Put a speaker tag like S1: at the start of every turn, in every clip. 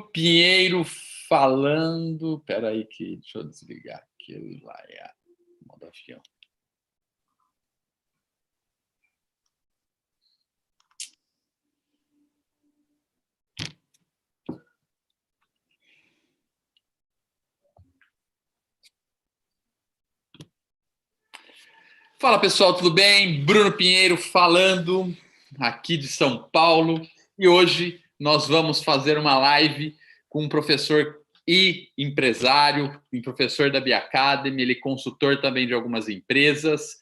S1: Pinheiro falando. Espera aí que deixa eu desligar aquele lá, modo avião. Fala pessoal, tudo bem? Bruno Pinheiro falando aqui de São Paulo e hoje nós vamos fazer uma live com um professor e empresário, um professor da Biacademy, ele é consultor também de algumas empresas.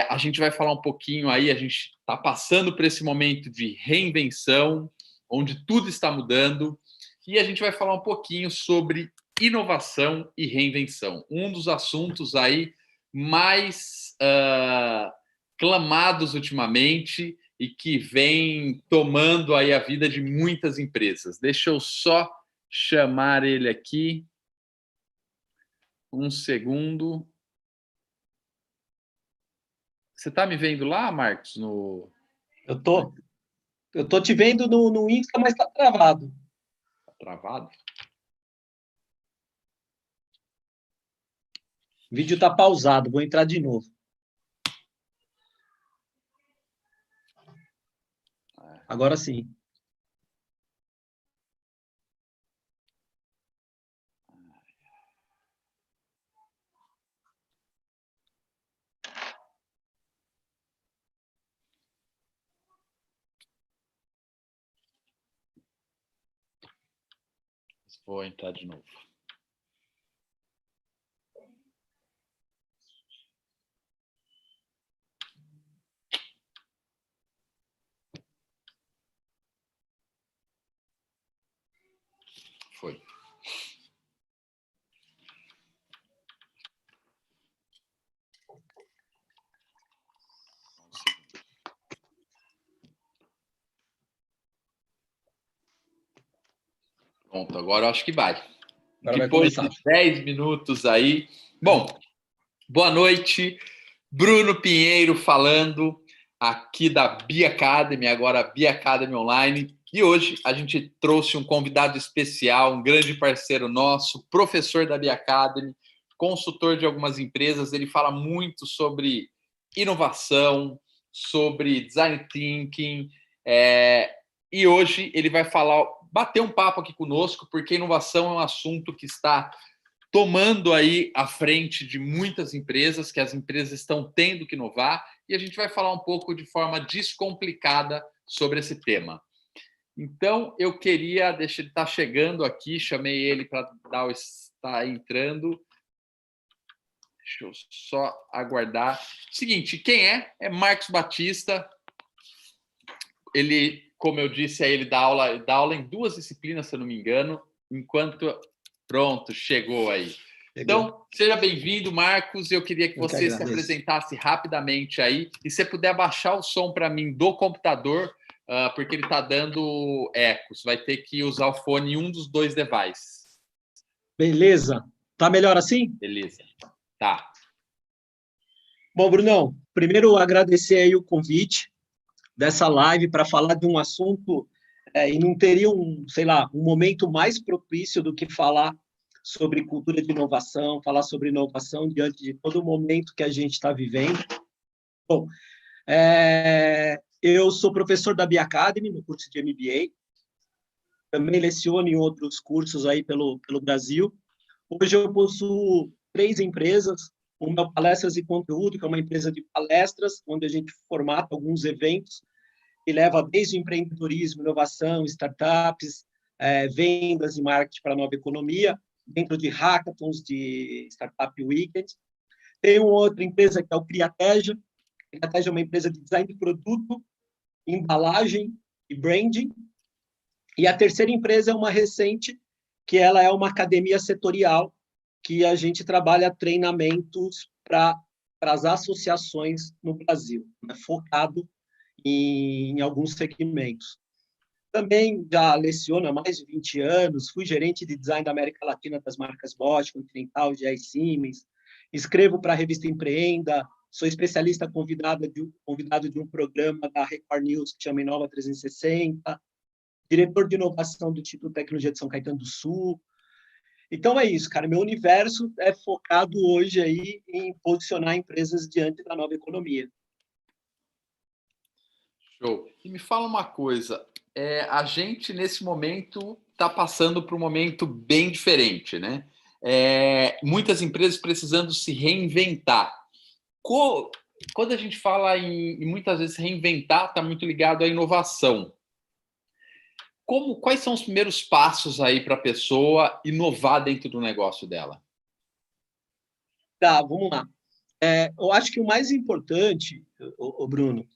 S1: A gente vai falar um pouquinho aí, a gente está passando por esse momento de reinvenção, onde tudo está mudando, e a gente vai falar um pouquinho sobre inovação e reinvenção. Um dos assuntos aí mais clamados ultimamente e que vem tomando aí a vida de muitas empresas. Deixa eu só chamar ele aqui. Um segundo. Você está me vendo lá, Marcos?
S2: Eu tô te vendo no Insta, mas está travado.
S1: Está travado?
S2: O vídeo está pausado, vou entrar de novo. Agora sim.
S1: Vou entrar de novo. Foi. Pronto, agora eu acho que vai. Depois de 10 minutos aí. Bom, boa noite. Bruno Pinheiro falando aqui da Biacademy, agora Biacademy Online. E hoje a gente trouxe um convidado especial, um grande parceiro nosso, professor da Biacademy, consultor de algumas empresas. Ele fala muito sobre inovação, sobre design thinking. E hoje ele vai bater um papo aqui conosco, porque inovação é um assunto que está tomando aí a frente de muitas empresas, que as empresas estão tendo que inovar, e a gente vai falar um pouco de forma descomplicada sobre esse tema. Então, eu queria, deixa ele estar chegando aqui, chamei ele para estar entrando. Deixa eu só aguardar. Seguinte, quem é? É Marcos Batista. Ele, como eu disse, ele dá aula em 2 disciplinas, se eu não me engano, enquanto... Pronto, chegou aí. Então, seja bem-vindo, Marcos. Eu queria que você se apresentasse rapidamente aí. E se puder baixar o som para mim do computador, porque ele está dando ecos. Vai ter que usar o fone em um dos 2 devices.
S2: Beleza. Tá melhor assim?
S1: Beleza. Tá.
S2: Bom, Brunão, primeiro agradecer aí o convite dessa live para falar de um assunto, e não teria um momento mais propício do que falar sobre cultura de inovação, falar sobre inovação diante de todo o momento que a gente está vivendo. Bom, eu sou professor da Biacademy, no curso de MBA, também leciono em outros cursos aí pelo Brasil. Hoje eu possuo 3 empresas, uma Palestras e Conteúdo, que é uma empresa de palestras, onde a gente formata alguns eventos, que leva desde empreendedorismo, inovação, startups, vendas e marketing para a nova economia, dentro de hackathons, de Startup Weekend. Tem uma outra empresa que é o Criateja. A Criateja é uma empresa de design de produto, embalagem e branding. E a terceira empresa é uma recente, que ela é uma academia setorial, que a gente trabalha treinamentos para as associações no Brasil, né, focado em alguns segmentos. Também já leciono há mais de 20 anos, fui gerente de design da América Latina das marcas Bosch, Continental, GE e Siemens, escrevo para a revista Empreenda, sou especialista convidado de um programa da Record News que chama Inova 360, diretor de inovação do Instituto de Tecnologia de São Caetano do Sul. Então é isso, cara. Meu universo é focado hoje aí em posicionar empresas diante da nova economia.
S1: Show. E me fala uma coisa, a gente nesse momento está passando por um momento bem diferente, né? Muitas empresas precisando se reinventar. Quando a gente fala em muitas vezes reinventar, está muito ligado à inovação. Quais são os primeiros passos aí para a pessoa inovar dentro do negócio dela?
S2: Tá, vamos lá. Eu acho que o mais importante, o Bruno,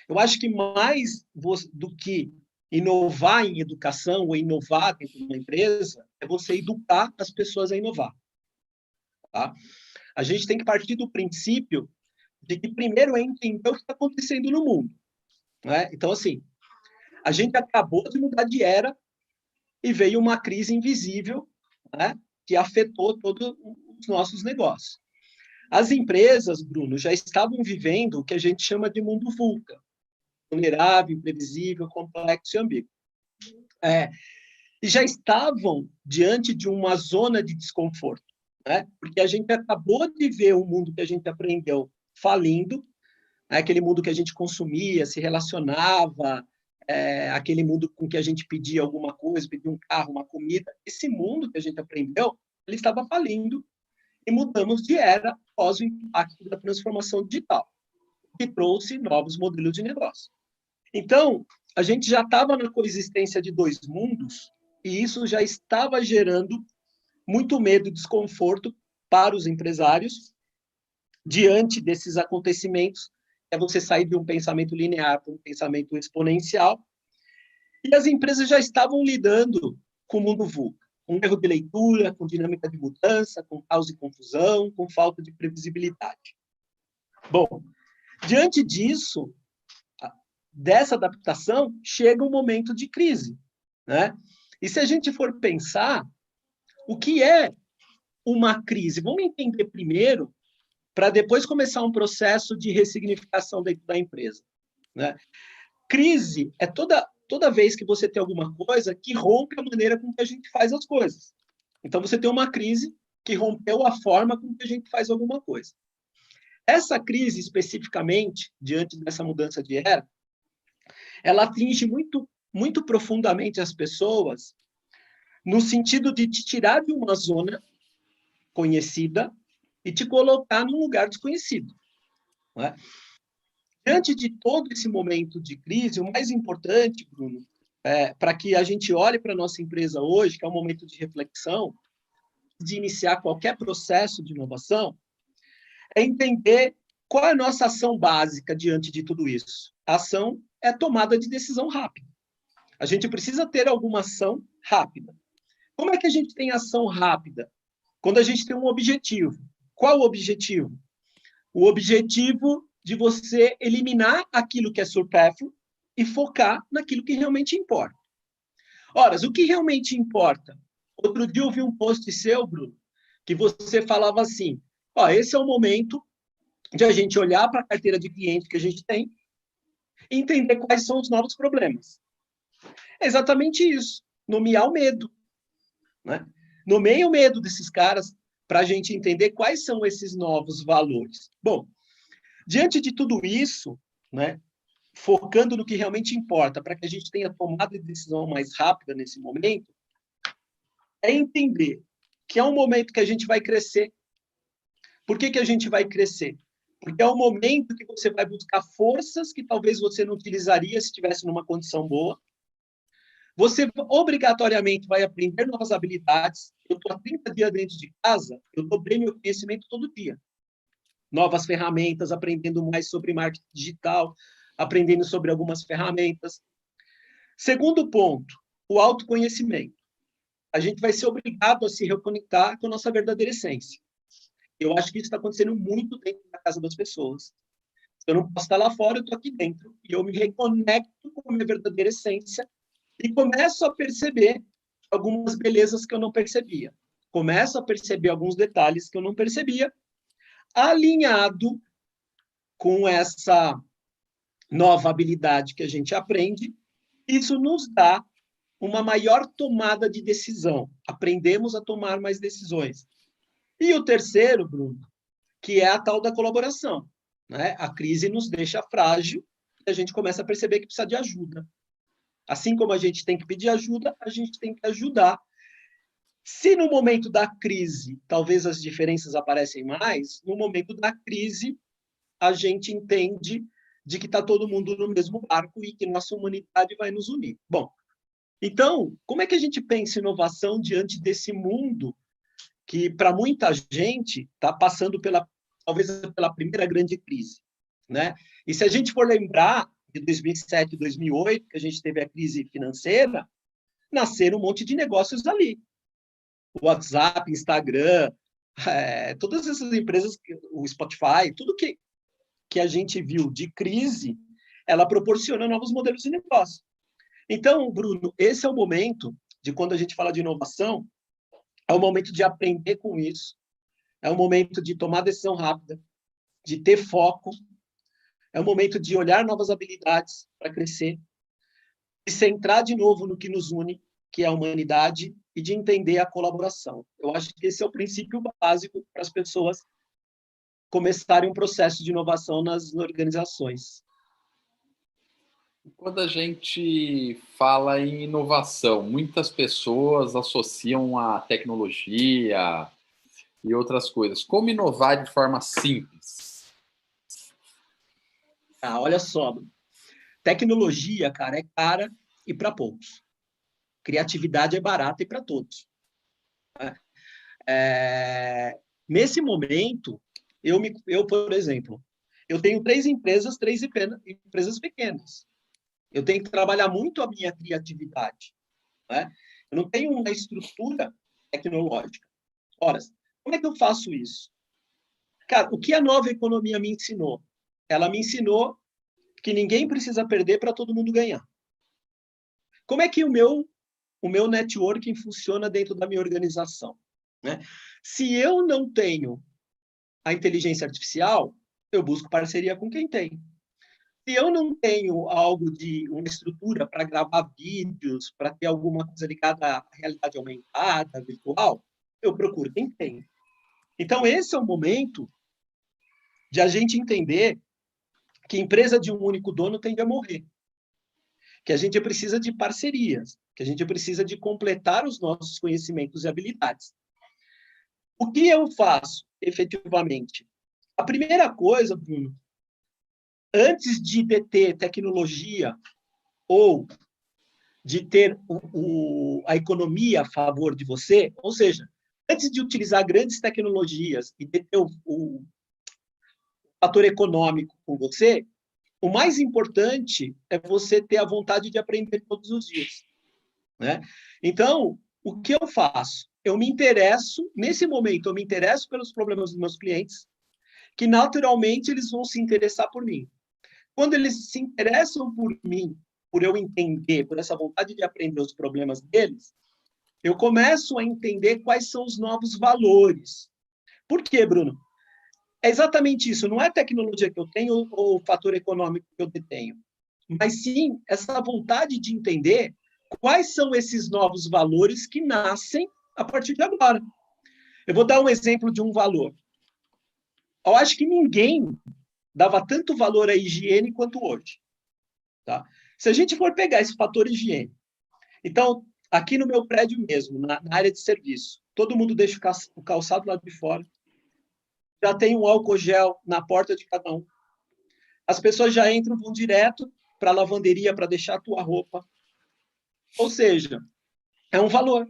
S2: eu acho que mais do que inovar em educação ou inovar dentro de uma empresa, é você educar as pessoas a inovar. Tá? A gente tem que partir do princípio de que primeiro é entender o que está acontecendo no mundo. Né? Então, assim, a gente acabou de mudar de era e veio uma crise invisível, né, que afetou todos os nossos negócios. As empresas, Bruno, já estavam vivendo o que a gente chama de mundo VUCA, vulnerável, imprevisível, complexo e ambíguo. E já estavam diante de uma zona de desconforto, né? Porque a gente acabou de ver um mundo que a gente aprendeu falindo, né? Aquele mundo que a gente consumia, se relacionava, aquele mundo com que a gente pedia alguma coisa, pedia um carro, uma comida. Esse mundo que a gente aprendeu, ele estava falindo e mudamos de era após o impacto da transformação digital, que trouxe novos modelos de negócio. Então, a gente já estava na coexistência de dois mundos e isso já estava gerando muito medo e desconforto para os empresários diante desses acontecimentos. É você sair de um pensamento linear para um pensamento exponencial. E as empresas já estavam lidando com o mundo VUCA, com erro de leitura, com dinâmica de mudança, com caos e confusão, com falta de previsibilidade. Bom, diante disso, dessa adaptação, chega um momento de crise, né? E se a gente for pensar, o que é uma crise? Vamos entender primeiro, para depois começar um processo de ressignificação dentro da empresa, né? Crise é toda vez que você tem alguma coisa que rompe a maneira com que a gente faz as coisas. Então, você tem uma crise que rompeu a forma com que a gente faz alguma coisa. Essa crise, especificamente, diante dessa mudança de era, ela atinge muito, muito profundamente as pessoas no sentido de te tirar de uma zona conhecida e te colocar num lugar desconhecido. Não é? Diante de todo esse momento de crise, o mais importante, Bruno, para que a gente olhe para a nossa empresa hoje, que é um momento de reflexão, de iniciar qualquer processo de inovação, é entender qual é a nossa ação básica diante de tudo isso. A ação é a tomada de decisão rápida. A gente precisa ter alguma ação rápida. Como é que a gente tem ação rápida? Quando a gente tem um objetivo. Qual o objetivo? O objetivo de você eliminar aquilo que é supérfluo e focar naquilo que realmente importa. Ora, o que realmente importa? Outro dia eu vi um post seu, Bruno, que você falava assim, esse é o momento de a gente olhar para a carteira de clientes que a gente tem e entender quais são os novos problemas. É exatamente isso, nomear o medo. Né? Nomeie o medo desses caras para a gente entender quais são esses novos valores. Bom, diante de tudo isso, né, focando no que realmente importa, para que a gente tenha tomada de decisão mais rápida nesse momento, é entender que é um momento que a gente vai crescer. Por que a gente vai crescer? Porque é um momento que você vai buscar forças que talvez você não utilizaria se estivesse numa condição boa. Você obrigatoriamente vai aprender novas habilidades. Eu estou há 30 dias dentro de casa, eu dobrei meu conhecimento todo dia. Novas ferramentas, aprendendo mais sobre marketing digital, aprendendo sobre algumas ferramentas. Segundo ponto, o autoconhecimento. A gente vai ser obrigado a se reconectar com a nossa verdadeira essência. Eu acho que isso está acontecendo muito dentro da casa das pessoas. Eu não posso estar lá fora, eu estou aqui dentro. E eu me reconecto com a minha verdadeira essência e começo a perceber algumas belezas que eu não percebia. Começo a perceber alguns detalhes que eu não percebia, alinhado com essa nova habilidade que a gente aprende Isso nos dá uma maior tomada de decisão. Aprendemos a tomar mais decisões. E o terceiro, Bruno, que é a tal da colaboração, né? A crise nos deixa frágil e a gente começa a perceber que precisa de ajuda. Assim como a gente tem que pedir ajuda, a gente tem que ajudar. Se no momento da crise, talvez as diferenças aparecem mais, no momento da crise, a gente entende de que está todo mundo no mesmo barco e que nossa humanidade vai nos unir. Bom, então, como é que a gente pensa inovação diante desse mundo que, para muita gente, está passando talvez pela primeira grande crise, né? E se a gente for lembrar de 2007, 2008, que a gente teve a crise financeira, nasceram um monte de negócios ali. WhatsApp, Instagram, todas essas empresas, o Spotify, tudo que a gente viu de crise, ela proporciona novos modelos de negócio. Então, Bruno, esse é o momento de quando a gente fala de inovação, é o momento de aprender com isso, é o momento de tomar decisão rápida, de ter foco, é o momento de olhar novas habilidades para crescer, de centrar de novo no que nos une, que é a humanidade, e de entender a colaboração. Eu acho que esse é o princípio básico para as pessoas começarem um processo de inovação nas organizações.
S1: Quando a gente fala em inovação, muitas pessoas associam a tecnologia e outras coisas. Como inovar de forma simples?
S2: Olha só, tecnologia, cara, é cara e para poucos. Criatividade é barata e para todos. Nesse momento, eu, por exemplo, eu tenho 3 empresas pequenas. Eu tenho que trabalhar muito a minha criatividade, né? Eu não tenho uma estrutura tecnológica. Ora, como é que eu faço isso? Cara, o que a nova economia me ensinou? Ela me ensinou que ninguém precisa perder para todo mundo ganhar. Como é que o meu networking funciona dentro da minha organização, né? Se eu não tenho a inteligência artificial, eu busco parceria com quem tem. Se eu não tenho algo de uma estrutura para gravar vídeos, para ter alguma coisa ligada à realidade aumentada, virtual, eu procuro quem tem. Então, esse é o momento de a gente entender que empresa de um único dono tende a morrer, que a gente precisa de parcerias, que a gente precisa de completar os nossos conhecimentos e habilidades. O que eu faço, efetivamente? A primeira coisa, Bruno, antes de ter tecnologia ou de ter a economia a favor de você, ou seja, antes de utilizar grandes tecnologias e de ter o fator econômico com você, o mais importante é você ter a vontade de aprender todos os dias, né? Então, o que eu faço? Eu me interesso, nesse momento, eu me interesso pelos problemas dos meus clientes, que naturalmente eles vão se interessar por mim. Quando eles se interessam por mim, por eu entender, por essa vontade de aprender os problemas deles, eu começo a entender quais são os novos valores. Por quê, Bruno? É exatamente isso. Não é a tecnologia que eu tenho ou o fator econômico que eu detenho, mas sim essa vontade de entender quais são esses novos valores que nascem a partir de agora. Eu vou dar um exemplo de um valor. Eu acho que ninguém dava tanto valor à higiene quanto hoje. Tá? Se a gente for pegar esse fator higiene, então, aqui no meu prédio mesmo, na área de serviço, todo mundo deixa o calçado lá de fora, já tem um álcool gel na porta de cada um. As pessoas já entram, vão direto para a lavanderia para deixar a tua roupa. Ou seja, é um valor.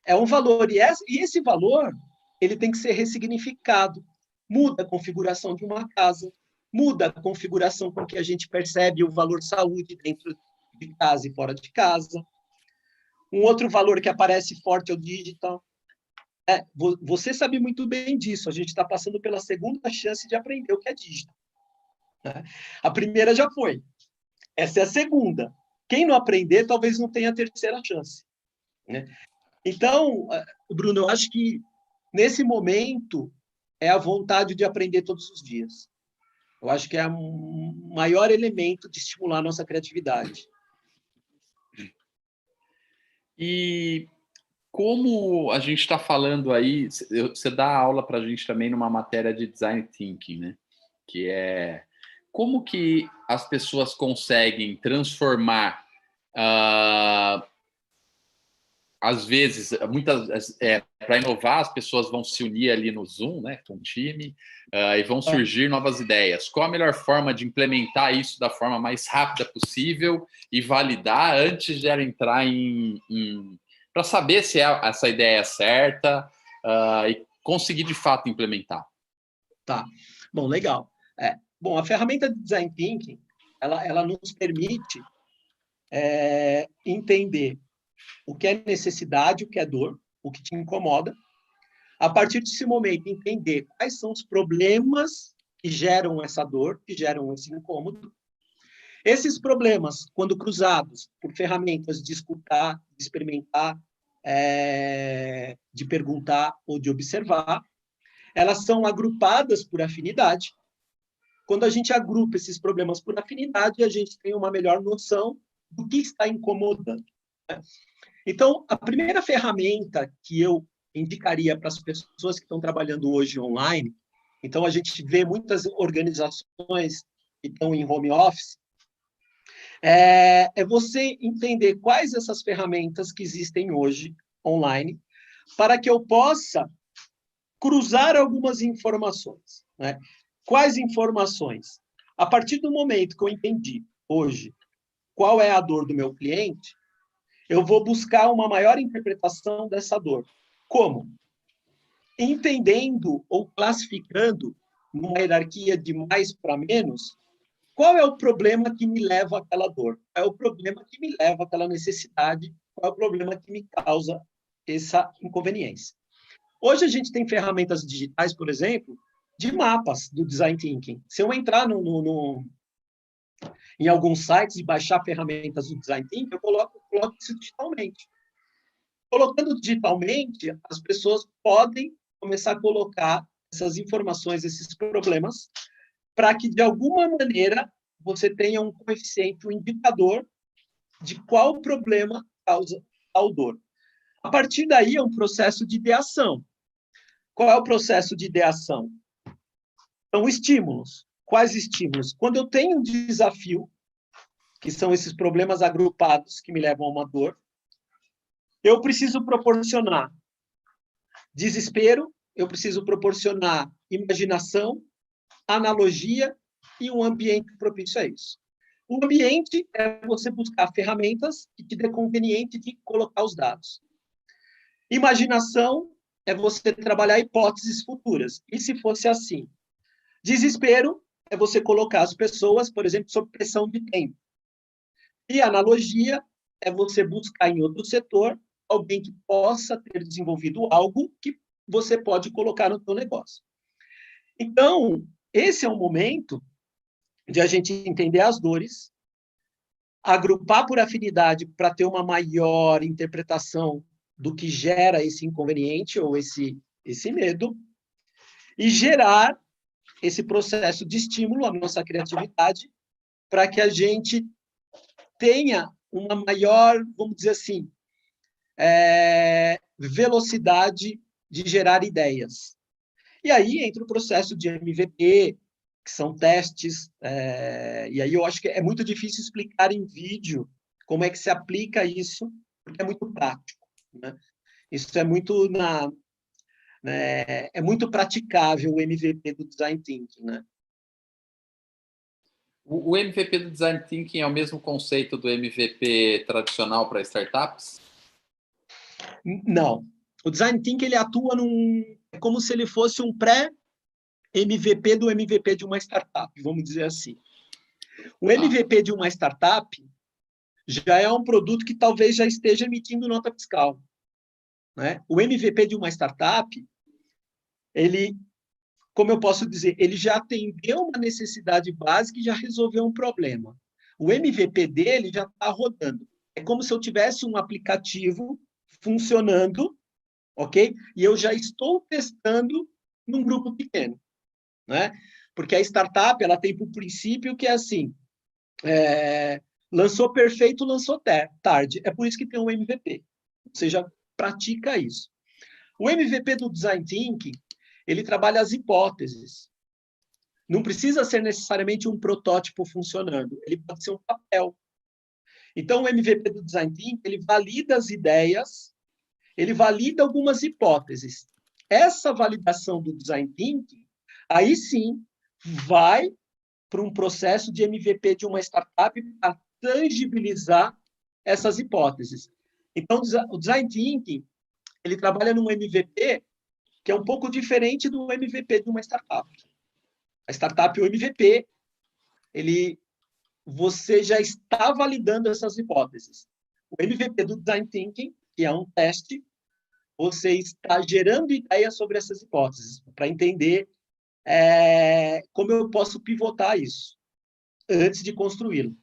S2: É um valor. E esse valor, ele tem que ser ressignificado. Muda a configuração de uma casa, muda a configuração com que a gente percebe o valor saúde dentro de casa e fora de casa. Um outro valor que aparece forte é o digital. Você sabe muito bem disso. A gente está passando pela segunda chance de aprender o que é digital. Né? A primeira já foi. Essa é a segunda. Quem não aprender, talvez não tenha a terceira chance. Né? Então, Bruno, eu acho que nesse momento é a vontade de aprender todos os dias. Eu acho que é o maior elemento de estimular a nossa criatividade.
S1: E como a gente está falando aí, você dá aula para a gente também numa matéria de Design Thinking, né? Que é como que as pessoas conseguem transformar, às vezes, para inovar, as pessoas vão se unir ali no Zoom, né, com o time, e vão surgir novas ideias. Qual a melhor forma de implementar isso da forma mais rápida possível e validar antes de ela entrar para saber se essa ideia é certa, e conseguir de fato implementar?
S2: Tá. Bom, legal. Bom, a ferramenta de Design Thinking, ela nos permite entender o que é necessidade, o que é dor, o que te incomoda. A partir desse momento, entender quais são os problemas que geram essa dor, que geram esse incômodo. Esses problemas, quando cruzados por ferramentas de escutar, de experimentar, de perguntar ou de observar, elas são agrupadas por afinidade. Quando a gente agrupa esses problemas por afinidade, a gente tem uma melhor noção do que está incomodando. Então, a primeira ferramenta que eu indicaria para as pessoas que estão trabalhando hoje online, então a gente vê muitas organizações que estão em home office, é você entender quais essas ferramentas que existem hoje online, para que eu possa cruzar algumas informações, né? Quais informações? A partir do momento que eu entendi hoje qual é a dor do meu cliente, eu vou buscar uma maior interpretação dessa dor. Como? Entendendo ou classificando, numa hierarquia de mais para menos, qual é o problema que me leva àquela dor? Qual é o problema que me leva àquela necessidade? Qual é o problema que me causa essa inconveniência? Hoje a gente tem ferramentas digitais, por exemplo, de mapas do Design Thinking. Se eu entrar em alguns sites e baixar ferramentas do Design Thinking, eu coloco isso digitalmente. Colocando digitalmente, as pessoas podem começar a colocar essas informações, esses problemas, para que, de alguma maneira, você tenha um coeficiente, um indicador de qual problema causa tal dor. A partir daí, é um processo de ideação. Qual é o processo de ideação? São estímulos. Quais estímulos? Quando eu tenho um desafio, que são esses problemas agrupados que me levam a uma dor, eu preciso proporcionar desespero, eu preciso proporcionar imaginação, analogia e um ambiente propício a isso. O ambiente é você buscar ferramentas que te dê conveniente de colocar os dados. Imaginação é você trabalhar hipóteses futuras. E se fosse assim? Desespero é você colocar as pessoas, por exemplo, sob pressão de tempo. E analogia é você buscar em outro setor alguém que possa ter desenvolvido algo que você pode colocar no seu negócio. Então, esse é o momento de a gente entender as dores, agrupar por afinidade para ter uma maior interpretação do que gera esse inconveniente ou esse medo, e gerar esse processo de estímulo à nossa criatividade para que a gente tenha uma maior, vamos dizer assim, velocidade de gerar ideias. E aí entra o processo de MVP, que são testes, e aí eu acho que é muito difícil explicar em vídeo como é que se aplica isso, porque é muito prático, né? Isso é muito é muito praticável o MVP do Design Thinking, né?
S1: O MVP do Design Thinking é o mesmo conceito do MVP tradicional para startups?
S2: Não. O Design Thinking ele atua é como se ele fosse um pré-MVP do MVP de uma startup, vamos dizer assim. O MVP de uma startup já é um produto que talvez já esteja emitindo nota fiscal, né? O MVP de uma startup, ele, como eu posso dizer, ele já atendeu uma necessidade básica e já resolveu um problema. O MVP dele já está rodando. É como se eu tivesse um aplicativo funcionando, ok? E eu já estou testando num grupo pequeno, né? Porque a startup ela tem por princípio que é assim, lançou perfeito, lançou tarde. É por isso que tem um MVP. Você já pratica isso. O MVP do Design Thinking, ele trabalha as hipóteses. Não precisa ser necessariamente um protótipo funcionando. Ele pode ser um papel. Então, o MVP do Design Thinking, ele valida as ideias, ele valida algumas hipóteses. Essa validação do Design Thinking, aí sim, vai para um processo de MVP de uma startup para tangibilizar essas hipóteses. Então, o Design Thinking, ele trabalha num MVP que é um pouco diferente do MVP de uma startup. A startup, o MVP, você já está validando essas hipóteses. O MVP do Design Thinking, que é um teste, você está gerando ideias sobre essas hipóteses, para entender como eu posso pivotar isso antes de construí-lo.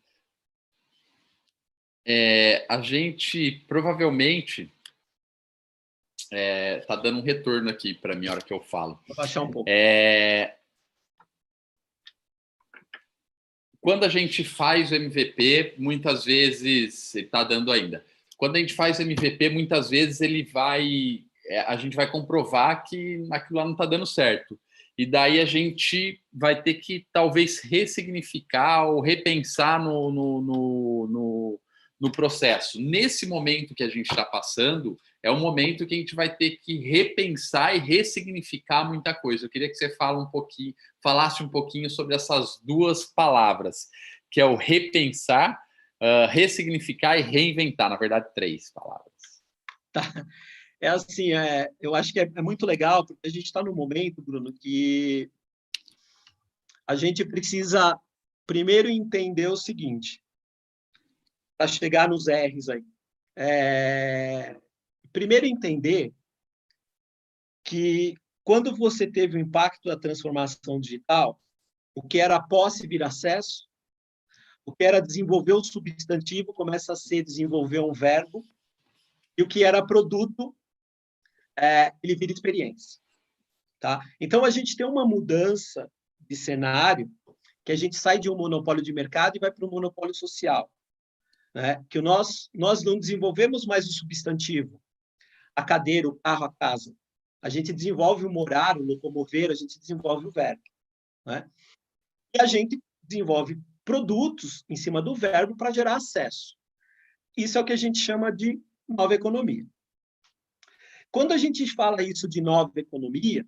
S1: A gente provavelmente tá dando um retorno aqui para mim a hora que eu falo.
S2: Vou baixar um pouco.
S1: Quando a gente faz o MVP, muitas vezes ele está dando ainda. Quando a gente faz o MVP, muitas vezes a gente vai comprovar que aquilo lá não está dando certo. E daí a gente vai ter que talvez ressignificar ou repensar no processo. Nesse momento que a gente está passando, é um momento que a gente vai ter que repensar e ressignificar muita coisa. Eu queria que você falasse um pouquinho sobre essas duas palavras, que é o repensar, ressignificar e reinventar. Na verdade, 3 palavras.
S2: Tá. Assim, eu acho que é muito legal, porque a gente está num momento, Bruno, que a gente precisa primeiro entender o seguinte, para chegar nos R's aí. Primeiro entender que quando você teve o impacto da transformação digital, o que era posse vira acesso, o que era desenvolver o substantivo começa a ser desenvolver um verbo, e o que era produto, ele vira experiência. Tá? Então, a gente tem uma mudança de cenário, que a gente sai de um monopólio de mercado e vai para um monopólio social. Né? Que nós não desenvolvemos mais o substantivo, a cadeira, o carro, a casa. A gente desenvolve o morar, o locomover, a gente desenvolve o verbo. Né? E a gente desenvolve produtos em cima do verbo para gerar acesso. Isso é o que a gente chama de nova economia. Quando a gente fala isso de nova economia,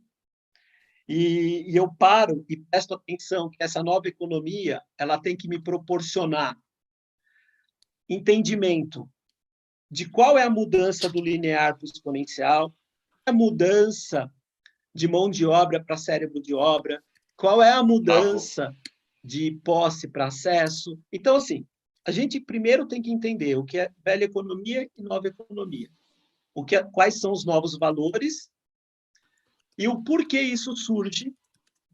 S2: e eu paro e presto atenção que essa nova economia ela tem que me proporcionar entendimento de qual é a mudança do linear para o exponencial, a mudança de mão de obra para cérebro de obra, qual é a mudança de posse para acesso. Então, assim, a gente primeiro tem que entender o que é velha economia e nova economia. Quais são os novos valores e o porquê isso surge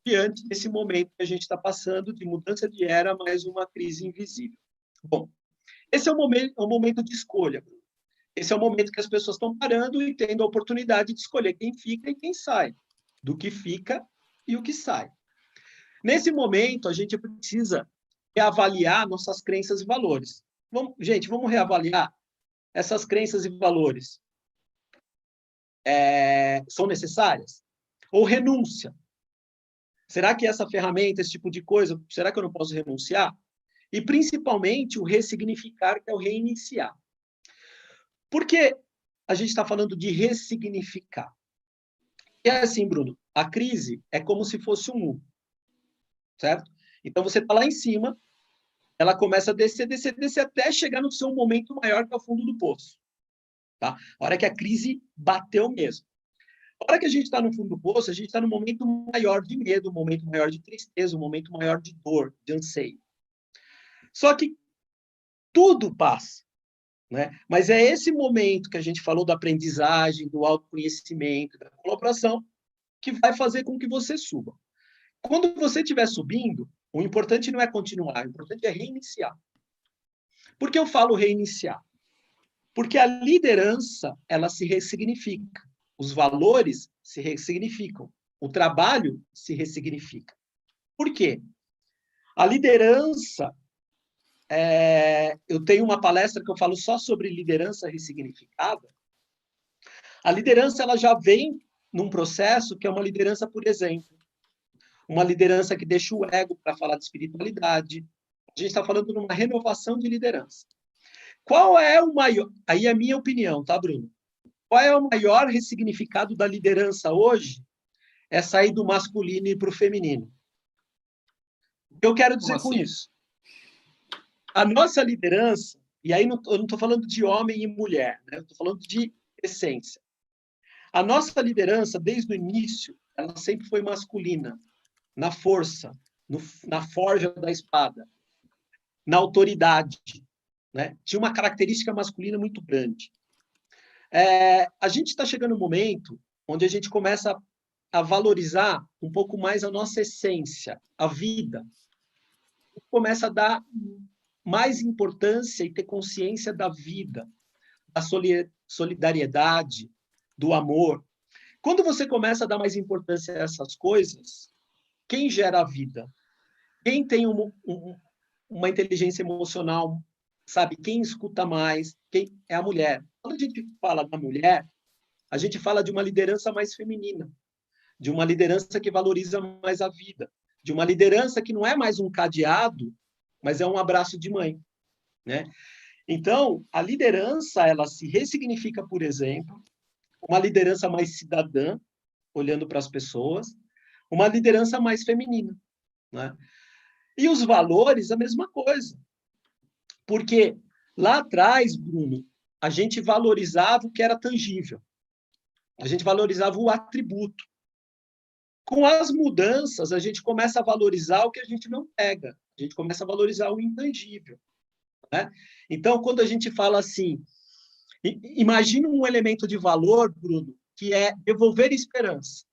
S2: diante desse momento que a gente está passando de mudança de era, mais uma crise invisível. Bom, esse é um momento de escolha. Esse é o momento que as pessoas estão parando e tendo a oportunidade de escolher quem fica e quem sai, do que fica e o que sai. Nesse momento, a gente precisa reavaliar nossas crenças e valores. Vamos reavaliar essas crenças e valores. São necessárias? Ou renúncia? Será que essa ferramenta, esse tipo de coisa, será que eu não posso renunciar? E, principalmente, o ressignificar, que é o reiniciar. Por que a gente está falando de ressignificar? É assim, Bruno, a crise é como se fosse um U, certo? Então, você está lá em cima, ela começa a descer, descer, descer, até chegar no seu momento maior, que é o fundo do poço. Tá? A hora que a crise bateu mesmo. A hora que a gente está no fundo do poço, a gente está num momento maior de medo, um momento maior de tristeza, um momento maior de dor, de anseio. Só que tudo passa. Né? Mas é esse momento que a gente falou da aprendizagem, do autoconhecimento, da colaboração, que vai fazer com que você suba. Quando você estiver subindo, o importante não é continuar, o importante é reiniciar. Por que eu falo reiniciar? Porque a liderança, ela se ressignifica. Os valores se ressignificam. O trabalho se ressignifica. Por quê? A liderança... eu tenho uma palestra que eu falo só sobre liderança ressignificada, A liderança ela já vem num processo que é uma liderança por exemplo. Uma liderança que deixa o ego para falar de espiritualidade. A gente está falando de uma renovação de liderança. Qual é o maior... Aí é a minha opinião, tá, Bruno? Qual é o maior ressignificado da liderança hoje? É sair do masculino e ir para o feminino. O que eu quero dizer com isso? A nossa liderança, e aí eu não estou falando de homem e mulher, né? Eu estou falando de essência. A nossa liderança, desde o início, ela sempre foi masculina, na força, na forja da espada, na autoridade, né? Tinha uma característica masculina muito grande. A gente está chegando no momento onde a gente começa a valorizar um pouco mais a nossa essência, a vida. Começa a dar mais importância e ter consciência da vida, da solidariedade, do amor. Quando você começa a dar mais importância a essas coisas, quem gera a vida? Quem tem uma inteligência emocional, sabe? Quem escuta mais? Quem é a mulher. Quando a gente fala da mulher, a gente fala de uma liderança mais feminina, de uma liderança que valoriza mais a vida, de uma liderança que não é mais um cadeado, mas é um abraço de mãe, né? Então, a liderança, ela se ressignifica, por exemplo, uma liderança mais cidadã, olhando para as pessoas, uma liderança mais feminina, né? E os valores, a mesma coisa. Porque lá atrás, Bruno, a gente valorizava o que era tangível. A gente valorizava o atributo. Com as mudanças, a gente começa a valorizar o que a gente não pega. A gente começa a valorizar o intangível, né? Então, quando a gente fala assim, imagina um elemento de valor, Bruno, que é devolver esperança.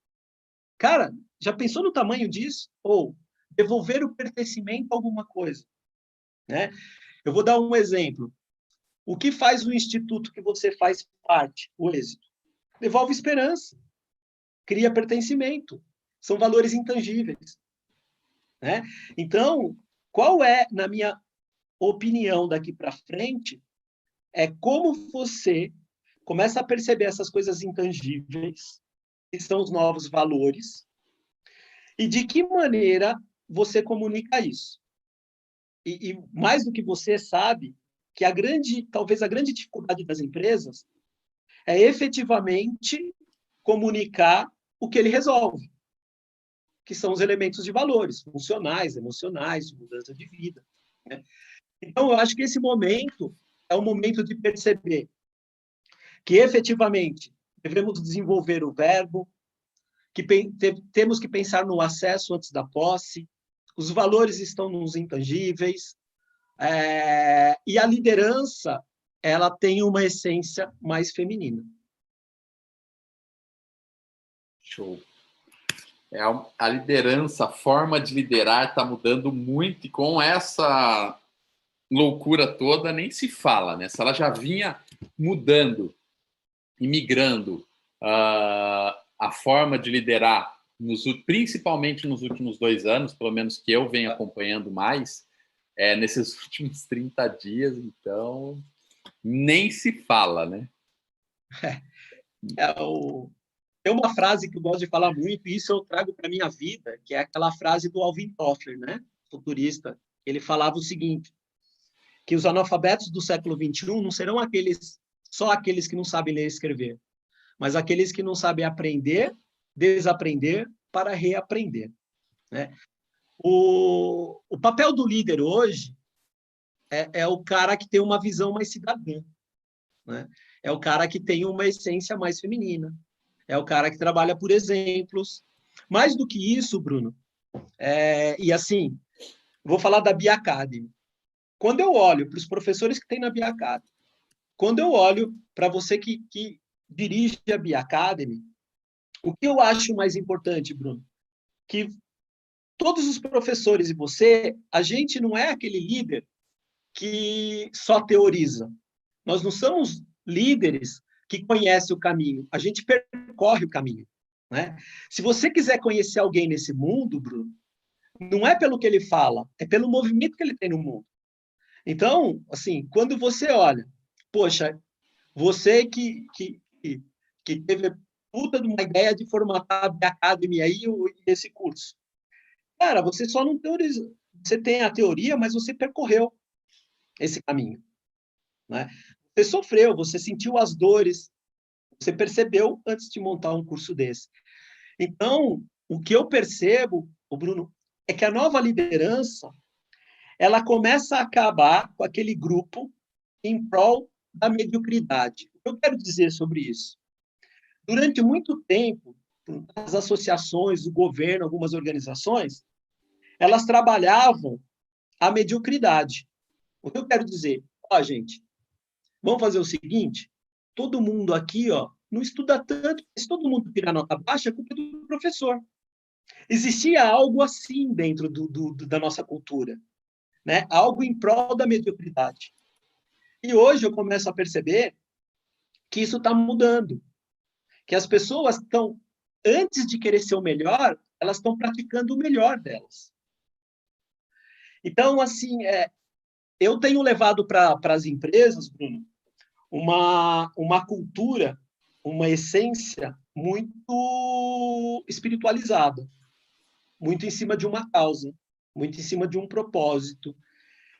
S2: Cara, já pensou no tamanho disso? Ou devolver o pertencimento a alguma coisa, né? Eu vou dar um exemplo. O que faz o instituto que você faz parte, o êxito? Devolve esperança, cria pertencimento. São valores intangíveis, né? Então, qual é, na minha opinião daqui para frente, é como você começa a perceber essas coisas intangíveis, que são os novos valores, e de que maneira você comunica isso. E mais do que você sabe, que talvez a grande dificuldade das empresas é efetivamente comunicar o que ele resolve, que são os elementos de valores, funcionais, emocionais, de mudança de vida, né? Então, eu acho que esse momento é o momento de perceber que, efetivamente, devemos desenvolver o verbo, que temos que pensar no acesso antes da posse, os valores estão nos intangíveis, e a liderança ela tem uma essência mais feminina.
S1: Show. A liderança, a forma de liderar está mudando muito, e com essa loucura toda nem se fala, né? Se ela já vinha mudando e migrando a forma de liderar, principalmente nos últimos 2 anos, pelo menos que eu venho acompanhando mais, nesses últimos 30 dias, então nem se fala, né?
S2: Tem uma frase que eu gosto de falar muito, e isso eu trago para a minha vida, que é aquela frase do Alvin Toffler, né? Futurista. Ele falava o seguinte, que os analfabetos do século XXI não serão só aqueles que não sabem ler e escrever, mas aqueles que não sabem aprender, desaprender para reaprender, né? O papel do líder hoje é o cara que tem uma visão mais cidadã, né? É o cara que tem uma essência mais feminina, é o cara que trabalha por exemplos. Mais do que isso, Bruno, e assim, vou falar da Bia Academy. Quando eu olho para os professores que tem na Bia Academy, quando eu olho para você que dirige a Bia Academy, o que eu acho mais importante, Bruno? Que todos os professores e você, a gente não é aquele líder que só teoriza. Nós não somos líderes que conhecem o caminho, a gente percorre o caminho, né? Se você quiser conhecer alguém nesse mundo, Bruno, não é pelo que ele fala, é pelo movimento que ele tem no mundo. Então, assim, quando você olha, poxa, você que que teve puta de uma ideia de formatar a Bia Academy aí, esse curso. Cara, você só não teoriza. Você tem a teoria, mas você percorreu esse caminho, né? Você sofreu, você sentiu as dores, você percebeu antes de montar um curso desse. Então, o que eu percebo, Bruno, é que a nova liderança, ela começa a acabar com aquele grupo em prol da mediocridade. O que eu quero dizer sobre isso? Durante muito tempo, as associações, o governo, algumas organizações, elas trabalhavam a mediocridade. O que eu quero dizer? Ó, gente, vamos fazer o seguinte, todo mundo aqui, ó, não estuda tanto, se todo mundo tirar nota baixa, é culpa do professor. Existia algo assim dentro da nossa cultura, né? Algo em prol da mediocridade. E hoje eu começo a perceber que isso está mudando, que as pessoas estão, antes de querer ser o melhor, elas estão praticando o melhor delas. Então, assim, eu tenho levado para as empresas, Bruno, uma cultura, uma essência muito espiritualizada, muito em cima de uma causa, muito em cima de um propósito.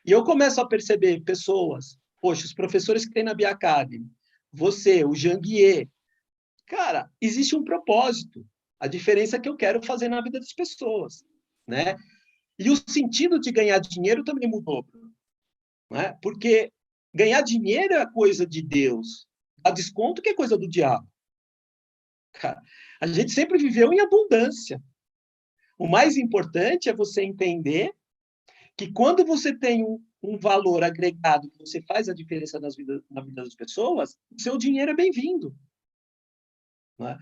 S2: E eu começo a perceber pessoas, poxa, os professores que tem na Bia Academy, você, o Janguier, cara, existe um propósito. A diferença é que eu quero fazer na vida das pessoas, né? E o sentido de ganhar dinheiro também mudou, né? Porque ganhar dinheiro é coisa de Deus, dar desconto que é coisa do diabo. Cara, a gente sempre viveu em abundância. O mais importante é você entender que quando você tem um valor agregado, que você faz a diferença na vida das pessoas, o seu dinheiro é bem-vindo. Né?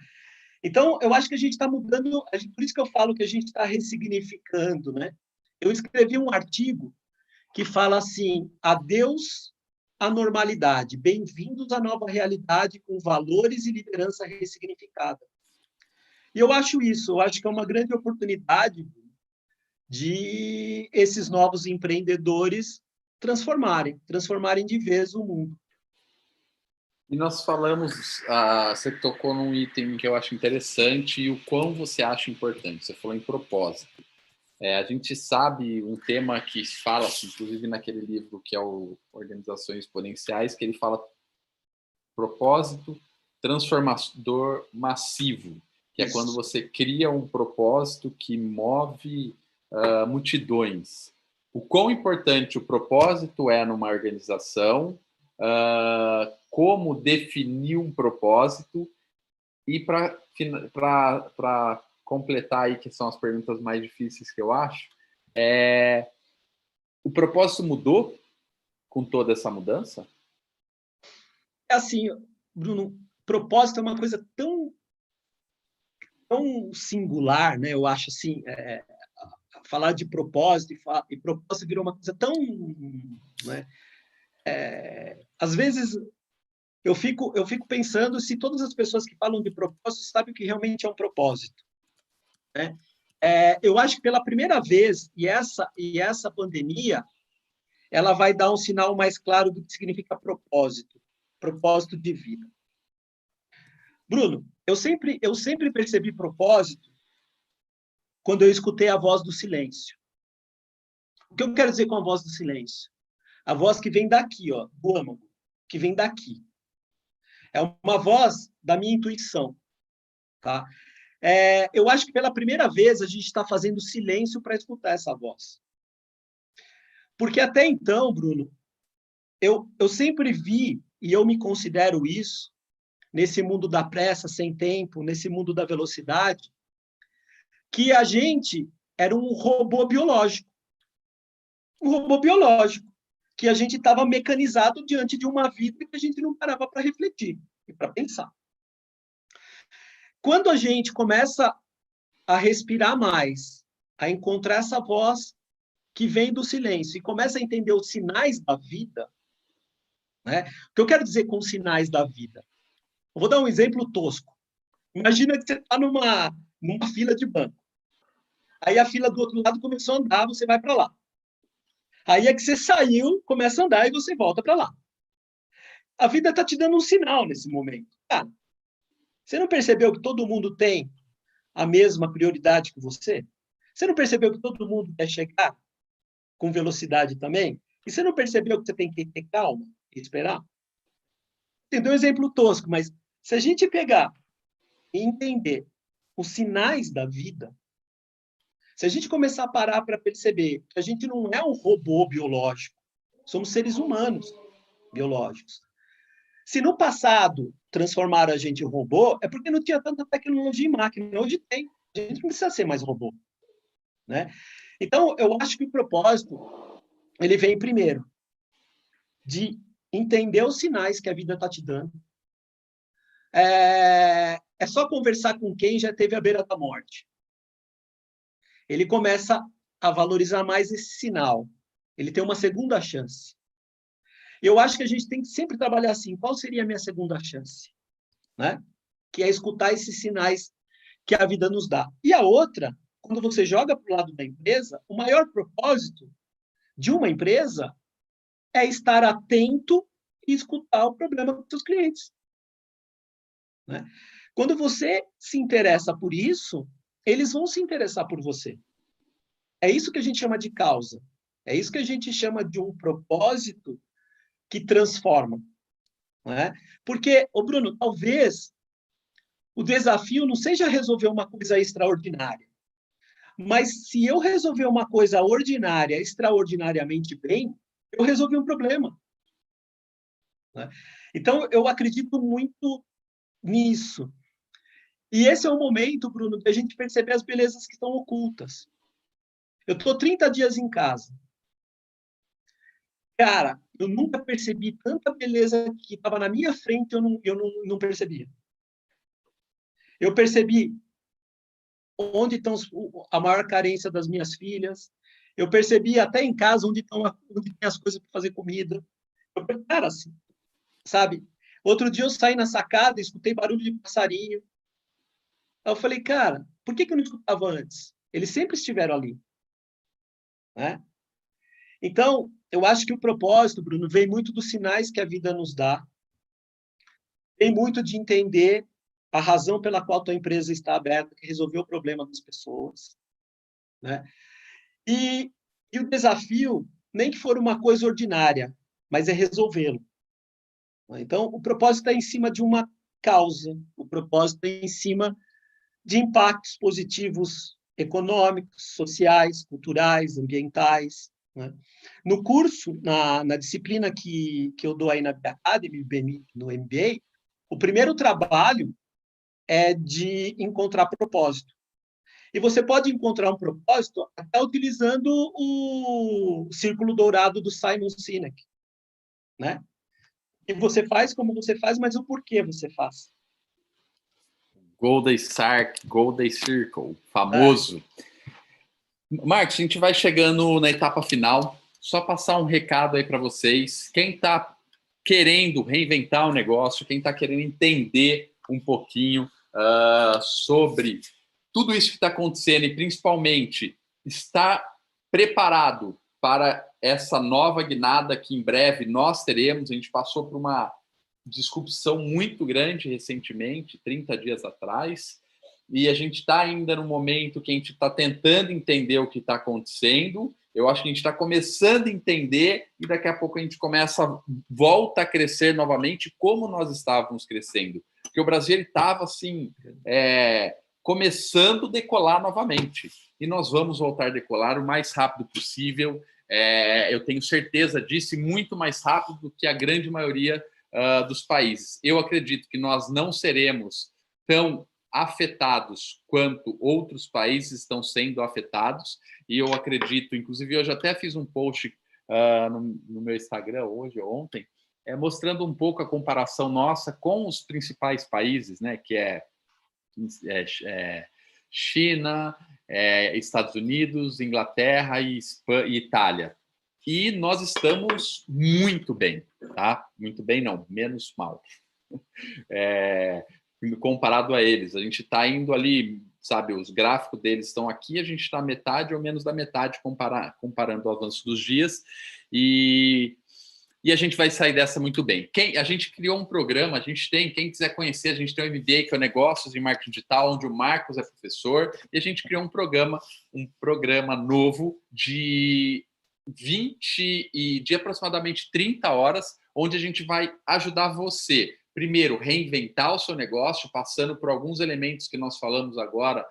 S2: Então, eu acho que a gente está mudando, por isso que eu falo que a gente está ressignificando. Né? Eu escrevi um artigo que fala assim, adeus à normalidade, bem-vindos à nova realidade com valores e liderança ressignificada. E eu acho isso, eu acho que é uma grande oportunidade de esses novos empreendedores transformarem de vez o mundo.
S1: E nós falamos, você tocou num item que eu acho interessante e o quão você acha importante. Você falou em propósito. A gente sabe um tema que fala, inclusive naquele livro que é o Organizações Exponenciais, que ele fala propósito transformador massivo, que é quando você cria um propósito que move multidões. O quão importante o propósito é numa organização, como definir um propósito, e para completar aí, que são as perguntas mais difíceis que eu acho, o propósito mudou com toda essa mudança?
S2: É assim, Bruno, propósito é uma coisa tão singular, né? Eu acho assim, falar de propósito e propósito virou uma coisa tão, né? Às vezes eu fico pensando se todas as pessoas que falam de propósito sabem o que realmente é um propósito, né? Eu acho que pela primeira vez, e essa pandemia, ela vai dar um sinal mais claro do que significa propósito de vida. Bruno, eu sempre percebi propósito quando eu escutei a voz do silêncio. O que eu quero dizer com a voz do silêncio? A voz que vem daqui, ó, do âmago, que vem daqui. É uma voz da minha intuição, tá? Eu acho que pela primeira vez a gente está fazendo silêncio para escutar essa voz. Porque até então, Bruno, eu sempre vi, e eu me considero isso, nesse mundo da pressa, sem tempo, nesse mundo da velocidade, que a gente era um robô biológico. Um robô biológico, que a gente estava mecanizado diante de uma vida que a gente não parava para refletir e para pensar. Quando a gente começa a respirar mais, a encontrar essa voz que vem do silêncio e começa a entender os sinais da vida, né? O que eu quero dizer com sinais da vida? Eu vou dar um exemplo tosco. Imagina que você está numa fila de banco. Aí a fila do outro lado começou a andar, você vai para lá. Aí é que você saiu, começa a andar e você volta para lá. A vida está te dando um sinal nesse momento. Cara, Você não percebeu que todo mundo tem a mesma prioridade que você? Você não percebeu que todo mundo quer chegar com velocidade também? E você não percebeu que você tem que ter calma e esperar? Tem um exemplo tosco, mas se a gente pegar e entender os sinais da vida, se a gente começar a parar para perceber que a gente não é um robô biológico, somos seres humanos biológicos. Se no passado transformaram a gente em robô, é porque não tinha tanta tecnologia em máquina. Hoje tem. A gente não precisa ser mais robô, né? Então, eu acho que o propósito, ele vem primeiro de entender os sinais que a vida está te dando. É só conversar com quem já teve à beira da morte. Ele começa a valorizar mais esse sinal. Ele tem uma segunda chance. Eu acho que a gente tem que sempre trabalhar assim. Qual seria a minha segunda chance? Né? Que é escutar esses sinais que a vida nos dá. E a outra, quando você joga para o lado da empresa, o maior propósito de uma empresa é estar atento e escutar o problema dos seus clientes. Né? Quando você se interessa por isso, eles vão se interessar por você. É isso que a gente chama de causa. É isso que a gente chama de um propósito que transforma. Né? Porque, Bruno, talvez o desafio não seja resolver uma coisa extraordinária. Mas se eu resolver uma coisa ordinária, extraordinariamente bem, eu resolvi um problema. Né? Então, eu acredito muito nisso. E esse é o momento, Bruno, de a gente perceber as belezas que estão ocultas. Eu estou 30 dias em casa. Cara, eu nunca percebi tanta beleza que estava na minha frente, eu não percebia. Eu percebi onde estão a maior carência das minhas filhas. Eu percebi até em casa onde tem as coisas para fazer comida. Cara, assim, sabe? Outro dia eu saí na sacada, escutei barulho de passarinho. Aí eu falei, cara, por que eu não escutava antes? Eles sempre estiveram ali. Né? Então, eu acho que o propósito, Bruno, vem muito dos sinais que a vida nos dá. Vem muito de entender a razão pela qual tua empresa está aberta, que resolveu o problema das pessoas. Né? E o desafio, nem que for uma coisa ordinária, mas é resolvê-lo. Então, o propósito é em cima de uma causa, o propósito é em cima de impactos positivos econômicos, sociais, culturais, ambientais. Né? No curso, na disciplina que eu dou aí na Academy, no MBA, o primeiro trabalho é de encontrar propósito. E você pode encontrar um propósito até utilizando o círculo dourado do Simon Sinek. Né? E você faz como você faz, mas o porquê você faz.
S1: Golden Circle, famoso. Marcos, a gente vai chegando na etapa final. Só passar um recado aí para vocês. Quem está querendo reinventar o negócio, quem está querendo entender um pouquinho sobre tudo isso que está acontecendo e, principalmente, está preparado para essa nova guinada que em breve nós teremos. A gente passou por uma disrupção muito grande recentemente, 30 dias atrás, e a gente está ainda no momento que a gente está tentando entender o que está acontecendo. Eu acho que a gente está começando a entender e daqui a pouco a gente volta a crescer novamente como nós estávamos crescendo. Porque o Brasil estava assim, começando a decolar novamente. E nós vamos voltar a decolar o mais rápido possível. Eu tenho certeza disso, e muito mais rápido do que a grande maioria dos países. Eu acredito que nós não seremos tão afetados quanto outros países estão sendo afetados, e eu acredito, inclusive hoje até fiz um post no meu Instagram hoje ou ontem, mostrando um pouco a comparação nossa com os principais países, né, que é China, Estados Unidos, Inglaterra e Itália. E nós estamos muito bem, tá? Muito bem, não, menos mal. Comparado a eles, a gente está indo ali, sabe, os gráficos deles estão aqui, a gente está metade ou menos da metade comparando o avanço dos dias. E e a gente vai sair dessa muito bem. A gente criou um programa, quem quiser conhecer, a gente tem o MBA, que é o Negócios em Marketing Digital, onde o Marcos é professor, e a gente criou um programa novo de aproximadamente 30 horas, onde a gente vai ajudar você, primeiro, reinventar o seu negócio, passando por alguns elementos que nós falamos agora,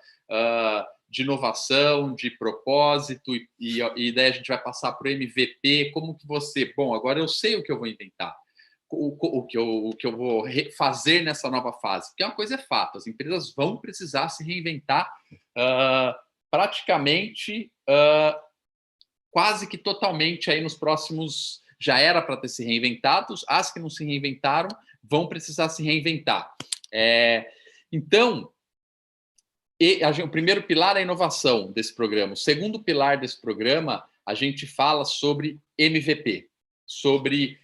S1: de inovação, de propósito, e daí a gente vai passar para o MVP, como que você... Bom, agora eu sei o que eu vou inventar, o que eu vou fazer nessa nova fase. Porque uma coisa é fato, as empresas vão precisar se reinventar praticamente, quase que totalmente aí nos próximos... Já era para ter se reinventado, as que não se reinventaram vão precisar se reinventar. Então... o primeiro pilar é a inovação desse programa. O segundo pilar desse programa, a gente fala sobre MVP, sobre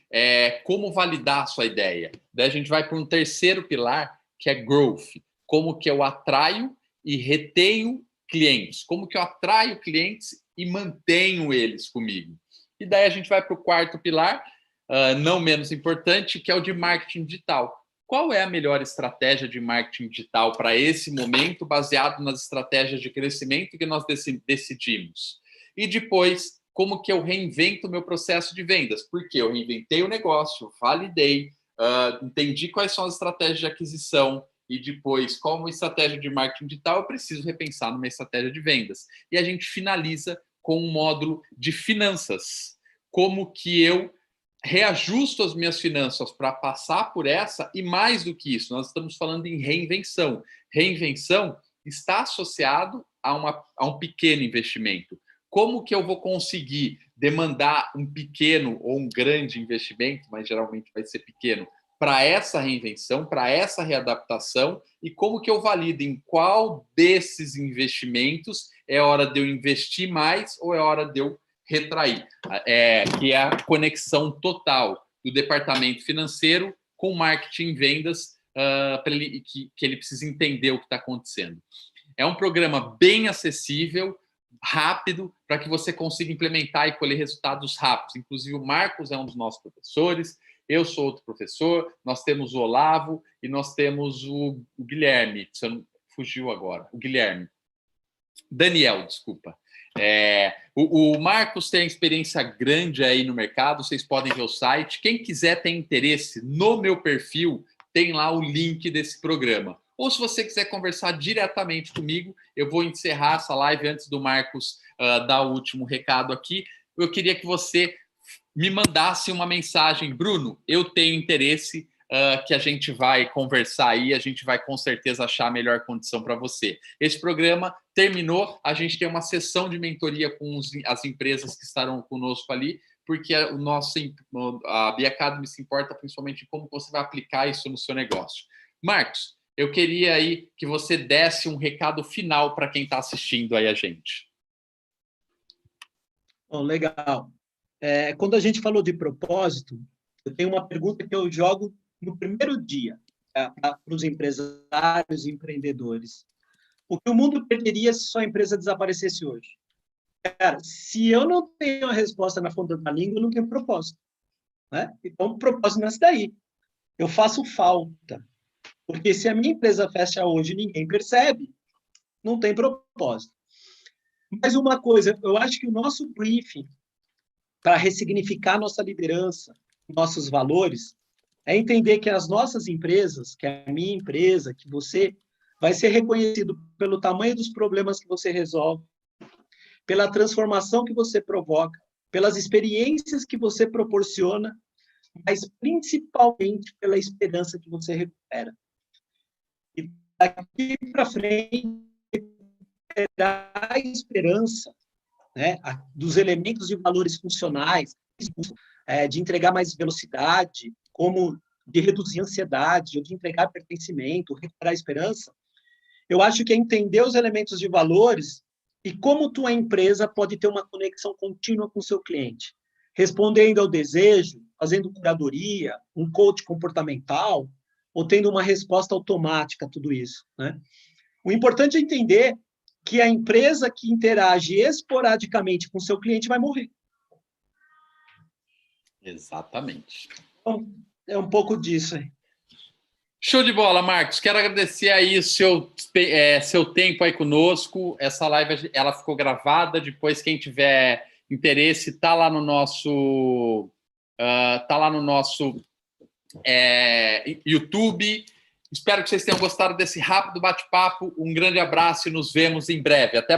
S1: como validar a sua ideia. Daí a gente vai para um terceiro pilar, que é growth. Como que eu atraio e retenho clientes. Como que eu atraio clientes e mantenho eles comigo. E daí a gente vai para o quarto pilar, não menos importante, que é o de marketing digital. Qual é a melhor estratégia de marketing digital para esse momento, baseado nas estratégias de crescimento que nós decidimos? E depois, como que eu reinvento o meu processo de vendas? Porque eu reinventei o negócio, validei, entendi quais são as estratégias de aquisição e depois, como estratégia de marketing digital, eu preciso repensar numa estratégia de vendas. E a gente finaliza com um módulo de finanças. Como que eu reajusto as minhas finanças para passar por essa, e mais do que isso, nós estamos falando em reinvenção. Reinvenção está associado a um pequeno investimento. Como que eu vou conseguir demandar um pequeno ou um grande investimento, mas geralmente vai ser pequeno, para essa reinvenção, para essa readaptação, e como que eu valido em qual desses investimentos é hora de eu investir mais ou é hora de eu retrair, que é a conexão total do departamento financeiro com marketing e vendas, que ele precisa entender o que está acontecendo. É um programa bem acessível, rápido, para que você consiga implementar e colher resultados rápidos. Inclusive, o Marcos é um dos nossos professores, eu sou outro professor, nós temos o Olavo e nós temos o Guilherme, fugiu agora, o Guilherme. Daniel, desculpa. O Marcos tem experiência grande aí no mercado, vocês podem ver o site. Quem quiser, tem interesse, no meu perfil, tem lá o link desse programa. Ou se você quiser conversar diretamente comigo, eu vou encerrar essa live antes do Marcos dar o último recado aqui. Eu queria que você me mandasse uma mensagem. Bruno, eu tenho interesse, que a gente vai conversar aí, a gente vai com certeza achar a melhor condição para você. Esse programa terminou, a gente tem uma sessão de mentoria com as empresas que estarão conosco ali, porque a Bia Academy se importa principalmente em como você vai aplicar isso no seu negócio. Marcos, eu queria aí que você desse um recado final para quem está assistindo aí a gente.
S2: Bom, legal. Quando a gente falou de propósito, eu tenho uma pergunta que eu jogo no primeiro dia para os empresários e empreendedores. O que o mundo perderia se sua empresa desaparecesse hoje? Cara, se eu não tenho a resposta na ponta da língua, eu não tenho propósito. Né? Então, o propósito nasce daí. Eu faço falta. Porque se a minha empresa fecha hoje e ninguém percebe, não tem propósito. Mas uma coisa, eu acho que o nosso briefing para ressignificar nossa liderança, nossos valores, é entender que as nossas empresas, que a minha empresa, que você, vai ser reconhecido pelo tamanho dos problemas que você resolve, pela transformação que você provoca, pelas experiências que você proporciona, mas principalmente pela esperança que você recupera. E daqui para frente, terá a esperança, né, dos elementos de valores funcionais, de entregar mais velocidade, como de reduzir a ansiedade, ou de entregar pertencimento, recuperar a esperança. Eu acho que é entender os elementos de valores e como tua empresa pode ter uma conexão contínua com o seu cliente, respondendo ao desejo, fazendo curadoria, um coach comportamental, ou tendo uma resposta automática a tudo isso, né? O importante é entender que a empresa que interage esporadicamente com o seu cliente vai morrer.
S1: Exatamente.
S2: Então, é um pouco disso aí.
S1: Show de bola, Marcos. Quero agradecer aí seu tempo aí conosco. Essa live ela ficou gravada. Depois, quem tiver interesse, tá lá no nosso YouTube. Espero que vocês tenham gostado desse rápido bate-papo. Um grande abraço e nos vemos em breve. Até